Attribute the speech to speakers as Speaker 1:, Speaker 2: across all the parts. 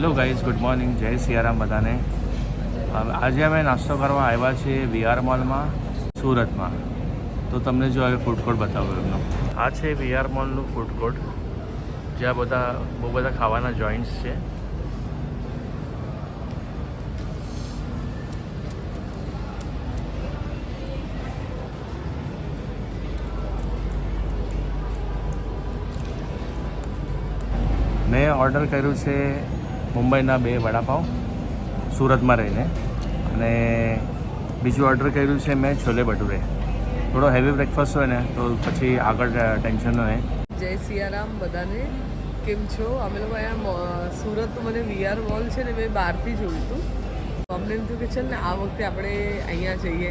Speaker 1: Hello guys, good morning, જય સિયારામ બધાને. આજે અમે નાસ્તો કરવા આવ્યા છીએ વીઆર મોલમાં સુરતમાં. તો તમને જો હવે ફૂડ કોર્ટ બતાવું એમનો. આ છે વીઆર મોલનું ફૂડ કોર્ટ, જ્યાં બહુ બધા ખાવાના જોઈન્ટ્સ છે. મેં ઓર્ડર કર્યું છે મુંબઈના 2 વડાપાઉં સુરતમાં રહીને, અને બીજું ઓર્ડર કર્યું છે મેં છોલે ભટુરે. થોડો હેવી બ્રેકફાસ્ટ હોય ને તો પછી આગળ ટેન્શન ન હોય.
Speaker 2: જય સિયારામ બધાને, કેમ છો? અમે લોકો અહીંયા સુરત મને વીઆર મોલ છે ને મેં બહારથી જોયું હતું. અમને એમ થયું કે ચાલ ને આ વખતે આપણે અહીંયા જઈએ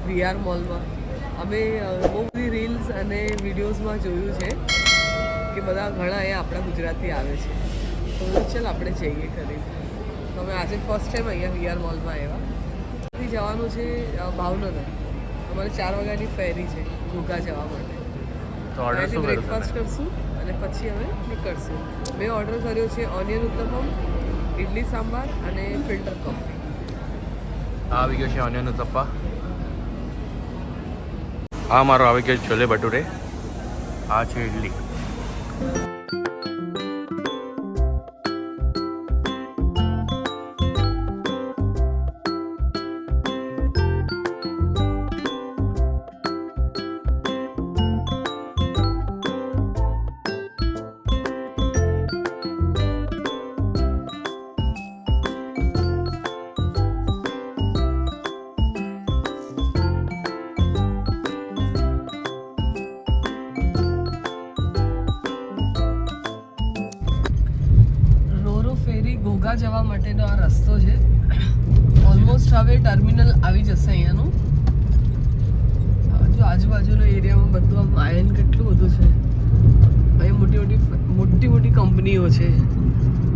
Speaker 2: વીઆર મોલમાં. અમે બહુ બધી રીલ્સ અને વિડીયોઝમાં જોયું છે કે બધા ઘણા અહીંયા આપણા ગુજરાતી આવે છે, તો ચાલ આપણે જઈએ કરી. તો અમે આજે ફર્સ્ટ ટાઈમ અહીંયા વીઆર મોલમાં આવ્યા. અહીંથી જવાનું છે ભાવનગર. અમારે 4 વાગ્યાની ફેરી છે ઘોઘા જવા માટે.
Speaker 1: તો ઓર્ડર શું
Speaker 2: બ્રેકફાસ્ટ કરશું અને પછી અમે નીકળશું. મેં ઓર્ડર કર્યો છે ઓનિયન ઉત્તપમ, ઇડલી સાંભાર અને ફિલ્ટર કોફી.
Speaker 1: આવી ગયો છે ઓનિયન ઉત્તપ્પા. આ મારો આવી ગયો છોલે ભટુરે. આ છે ઇડલી.
Speaker 2: ઘોઘા જવા માટેનો આ રસ્તો છે. ઓલમોસ્ટ હવે ટર્મિનલ આવી જશે અહીંયાનું. જો આજુબાજુનો એરિયામાં બધું આમ આયન કેટલું બધું છે. અહીંયા મોટી કંપનીઓ છે,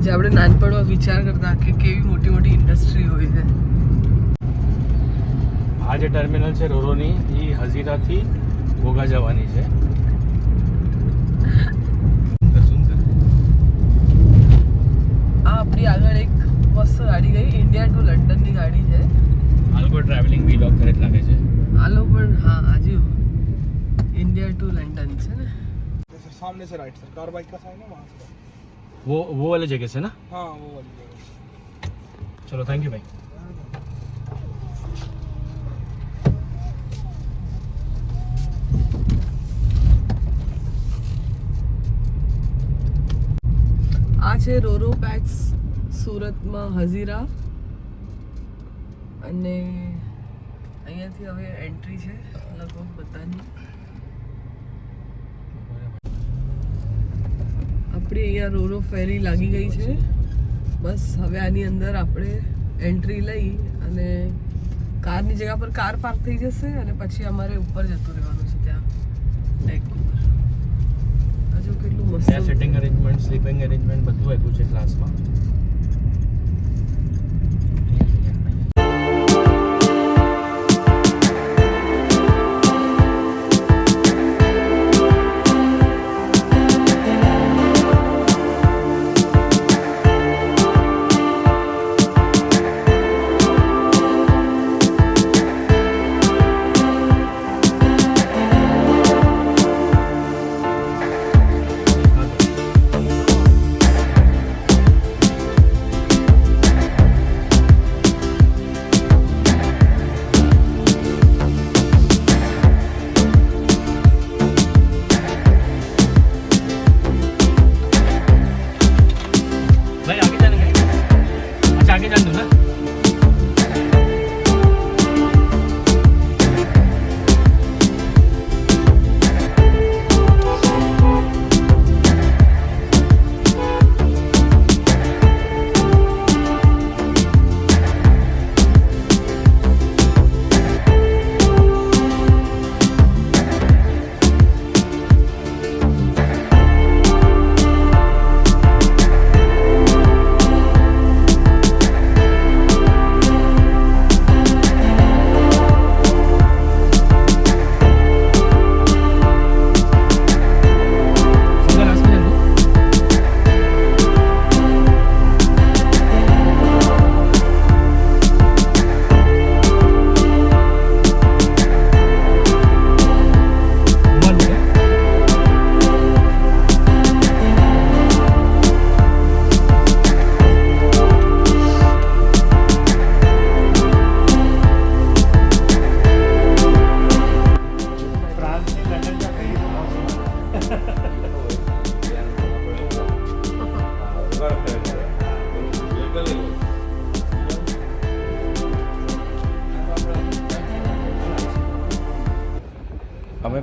Speaker 2: જે આપણે નાનપણમાં વિચાર કરતા કે કેવી મોટી ઇન્ડસ્ટ્રી હોય છે.
Speaker 1: આ જે ટર્મિનલ છે રોરોની, એ હઝીરાથી ઘોઘા જવાની છે.
Speaker 2: આપણી આગળ એક મસ્ત ગાડી ગઈ, ઇન્ડિયા ટુ લંડનની ગાડી છે.
Speaker 1: આ લોકો ટ્રાવેલિંગ વ્લોગ કરે લાગે છે.
Speaker 2: આ લોકો પણ હા, આજુ इंडिया टू लंदन से ना
Speaker 3: सर सामने से राइट सर कार बाइक का साइन है वहाँ से
Speaker 1: वो वाले जगह से ना.
Speaker 3: हाँ वो वाली जगह.
Speaker 1: चलो थैंक यू भाई.
Speaker 2: આ છે રોરો પેક્સ સુરતમાં હઝીરા, અને અહીંયાથી હવે એન્ટ્રી છે લગભગ બધાની. આપણી અહીંયા રોરો ફેરી લાગી ગઈ છે. બસ હવે આની અંદર આપણે એન્ટ્રી લઈ અને કારની જગ્યા પર કાર પાર્ક થઈ જશે, અને પછી અમારે ઉપર જતું રહેવાનું છે ત્યાં ડેક ઉપર. હજુ કેટલું મસ્ત
Speaker 1: સિટિંગ અરેન્જમેન્ટ, સ્લીપિંગ અરેન્જમેન્ટ બધું આપ્યું છે ક્લાસમાં.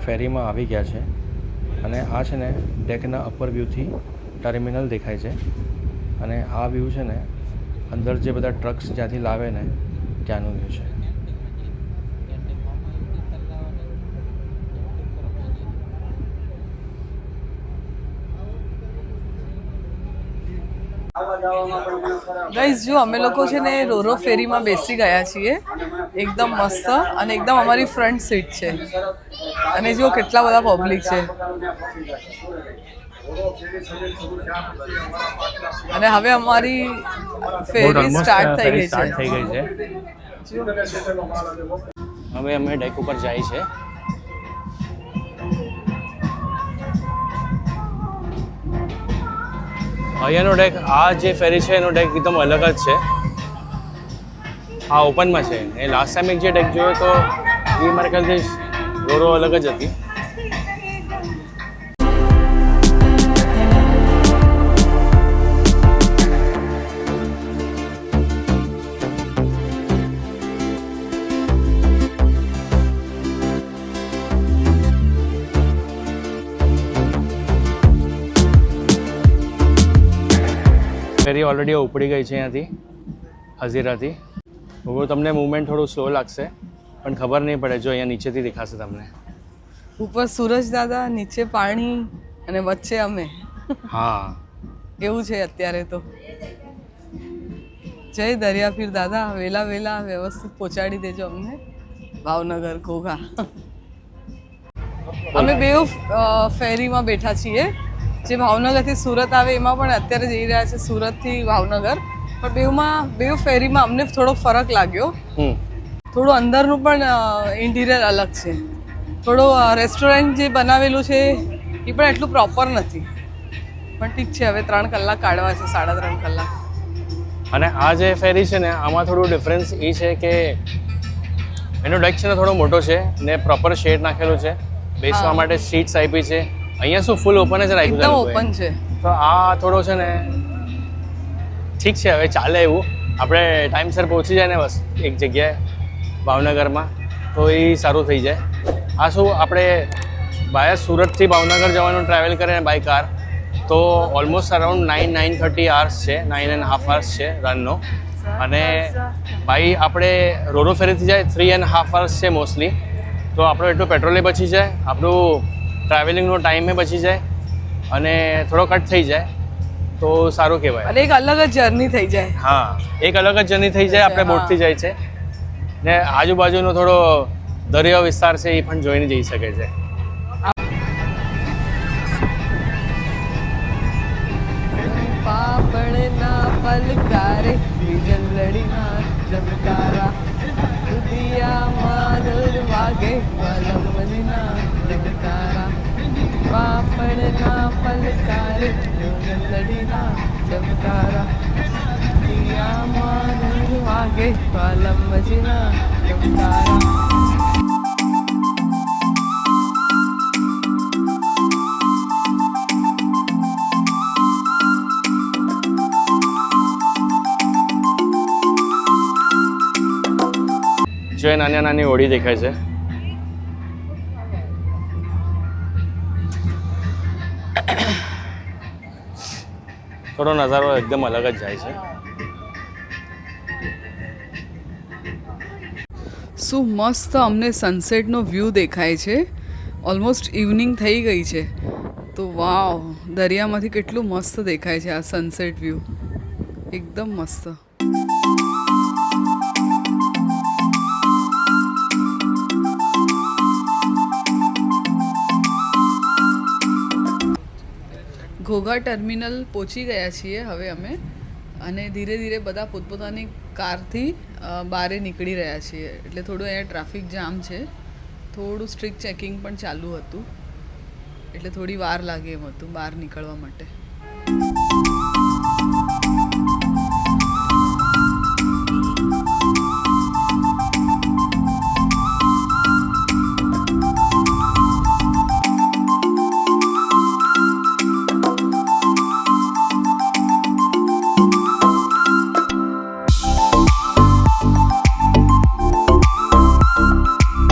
Speaker 1: ફેરીમાં આવી ગયા છે અને આ છે ને ડેકના અપર વ્યૂથી ટર્મિનલ દેખાય છે અને આ વ્યૂ છે ને અંદર જે બધા ટ્રક્સ જ્યાંથી લાવે ને ત્યાંનું વ્યૂ છે.
Speaker 2: ગાઈઝ જો અમે લોકો છે ને રોરો ફેરીમાં બેસી ગયા છીએ, એકદમ મસ્ત અને એકદમ અમારી ફ્રન્ટ સીટ છે અને જો કેટલા બધા પબ્લિક છે અને હવે અમારી ફેરી સ્ટાર્ટ થઈ ગઈ છે.
Speaker 1: હવે અમે ડેક ઉપર જાય છે. અહીંયાનો ડેક, આ જે ફેરી છે એનો ડેક એકદમ અલગ જ છે. આ ઓપનમાં છે. એ લાસ્ટ ટાઈમ એક જે ડેક જોયો તો એ મારા ખ્યાલથી રોરો અલગ જ હતી. ફેરી ઓલરેડી ઉપડી ગઈ છે અહીંયાથી હઝીરાથી. હવે તમને મૂવમેન્ટ થોડું સ્લો લાગશે પણ ખબર નહીં પડે. જો અહીંયા નીચેથી દેખાશે તમને.
Speaker 2: ઉપર સૂરજ દાદા, નીચે પાણી અને વચ્ચે અમે.
Speaker 1: હા
Speaker 2: એવું છે અત્યારે તો. જય દરિયાપીર દાદા, વેલા વેલા વ્યવસ્થિત પહોંચાડી દેજો અમને ભાવનગર ઘોઘા. અમે બે ફેરીમાં બેઠા છીએ. જે ભાવનગરથી સુરત આવે એમાં પણ અત્યારે જઈ રહ્યા છે સુરતથી ભાવનગર, પણ બેઉ ફેરીમાં અમને થોડો ફરક લાગ્યો. થોડું અંદરનું પણ ઇન્ટિરિયર અલગ છે. થોડું રેસ્ટોરન્ટ જે બનાવેલું છે એ પણ એટલું પ્રોપર નથી, પણ ઠીક છે. હવે 3 કલાક કાઢવા છે, 3.5 કલાક.
Speaker 1: અને આ જે ફેરી છે ને આમાં થોડું ડિફરન્સ એ છે કે એનો ડેક છે ને થોડો મોટો છે ને પ્રોપર શેડ નાખેલું છે, બેસવા માટે સીટ્સ આપી છે. અહીંયા શું ફૂલ ઓપન જ રાખ્યું છે,
Speaker 2: એકદમ ઓપન છે.
Speaker 1: તો આ થોડો છે ને ઠીક છે, હવે ચાલે એવું. આપણે ટાઈમસર પહોંચી જાય ને બસ એક જગ્યાએ ભાવનગરમાં તો એ સારું થઈ જાય. આ શું આપણે બાય સુરતથી ભાવનગર જવાનું ટ્રાવેલ કરે ને બાય કાર તો ઓલમોસ્ટ અરાઉન્ડ 9-9:30 hours છે, 9.5 hours છે રનનો. અને બાય આપણે રોરો ફેરીથી જાય 3.5 hours છે મોસ્ટલી. તો આપણો એટલું પેટ્રોલે બચી જાય, આપણું ટ્રાવેલિંગનો ટાઈમે બચી જાય અને થોડો કટ થઈ જાય તો સારું કહેવાય.
Speaker 2: અને એક અલગ જ જર્ની થઈ જાય.
Speaker 1: હા, એક અલગ જ જર્ની થઈ જાય. આપણે બોટથી જાય છે ને આજુબાજુનો થોડો દરિયો વિસ્તાર છે એ પણ જોઈને જઈ શકે છે.
Speaker 2: પાપડના પલકારે વીજળીના ઝબકારા, દુધિયામાં દૂર વાગે વલમજીના ઝબકારા. પાપડના પલકારે વીજળીના ઝબકારા, દુધિયામાં દૂર વાગે વલમજીના ઝબકારા.
Speaker 1: જો એ નાની નાની હોડી દેખાય છે. થોડો નજારો એકદમ અલગ જ જાય છે.
Speaker 2: શું મસ્ત અમને સનસેટનો વ્યૂ દેખાય છે. ઓલમોસ્ટ ઇવનિંગ થઈ ગઈ છે તો વાવ, દરિયામાંથી કેટલું મસ્ત દેખાય છે આ સનસેટ વ્યૂ. એકદમ મસ્ત. ઘોઘા ટર્મિનલ પહોંચી ગયા છીએ હવે અમે, અને ધીરે ધીરે બધા પોતપોતાની કારથી બહાર નીકળી રહ્યા છીએ. એટલે થોડું અહીંયા ટ્રાફિક જામ છે, થોડું સ્ટ્રિક્ટ ચેકિંગ પણ ચાલુ હતું, એટલે થોડી વાર લાગે એમ હતું બહાર નીકળવા માટે.